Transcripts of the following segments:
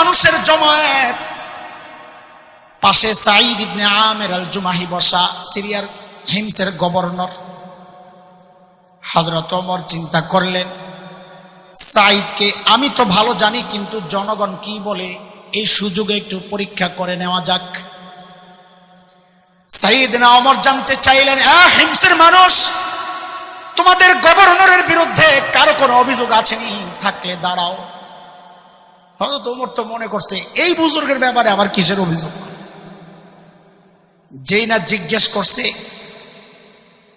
মানুষের জমায়েত, পাশে সাঈদ ইবনে আমের আল জুমাহি বসা, সিরিয়ার হিমসের গভর্নর। হযরত ওমর চিন্তা করলেন, সাঈদকে আমি তো ভালো জানি, কিন্তু জনগণ কি বলে, এই সুযোগে একটু পরীক্ষা করে নেওয়া যাক। সাইয়েদনা ওমর জানতে চাইলেন, হিমসের মানুষ, তোমাদের গভর্নরের বিরুদ্ধে কারো কোনো অভিযোগ আছেনি? থাকলে দাঁড়াও। হযরত ওমর তো মনে করছে এই বুজুর্গের ব্যাপারে আবার কিসের অভিযোগ। যেই না জিজ্ঞেস করছে,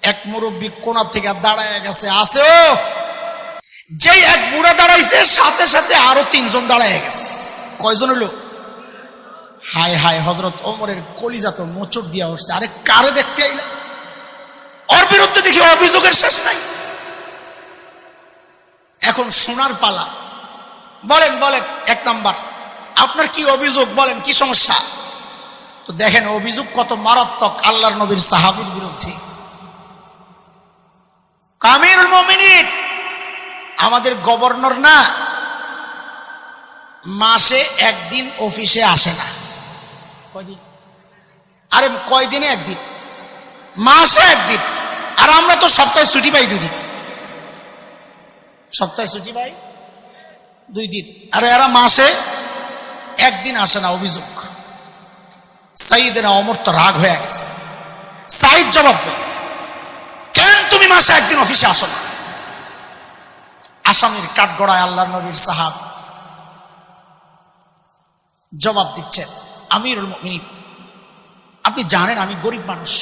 এক মুরব্বী কোণা থেকে দাঁড়ায় গেছে, আছে ও। যেই এক বুড়া দাঁড়াইছে, সাথে সাথে আরো 3 জন দাঁড়ায় গেছে। কয়জন হলো? হায় হায়, হযরত ওমরের কলিজা তো মোচড় দিয়া উঠছে। আরে কারে দেখতে আইলা? ওর বিরুদ্ধে দেখি অভিযোগের শেষ নাই। এখন শোনার পালা। বলেন বলেন, 1 নাম্বার আপনার কি অভিযোগ, বলেন কি সমস্যা? তো দেখেন অভিযোগ কত মারাত্মক আল্লাহর নবীর সাহাবীর বিরুদ্ধে। আমিরুল মুমিনিন, আমাদের গভর্নর না, মাসে 1 দিন অফিসে আসে না। কয়দিন? আরে কয়দিনে 1 দিন, মাসে 1 দিন। আর আমরা তো সপ্তাহে ছুটি পাই 2 দিন। সপ্তাহে ছুটি পাই 2 দিন, আর এরা মাসে 1 দিন আসে না। অভিযোগ। সাইয়েদনা ওমর তো রাগ হয়ে গেছে। সাইদ জবাব দেন, কেন তুমি মাসে 1 দিন অফিসে আসো না? আসামির কাঠগড়ায় আল্লাহর নবীর সাহাব জবাব দিচ্ছেন, আমিরুল মুমিনিন, আপনি জানেন আমি গরিব মানুষ।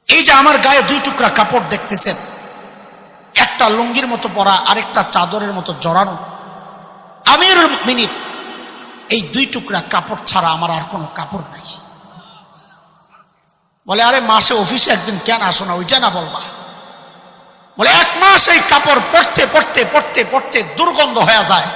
এই যে আমার গায়ে 2 টুকরা কাপড় দেখতেছেন, একটা লুঙ্গির মতো পরা, আরেকটা চাদরের মতো জড়ানো। আমিরুল মুমিনিন, এই 2 টুকরা কাপড় ছাড়া আমার আর কোনো কাপড় নাই। বলে, আরে মাসে অফিসে 1 দিন কেন আসো না, ওইটা না বলবা? বলে, 1 মাস এই কাপড় পরতে পরতে পরতে পরতে দুর্গন্ধ হয়ে যায়।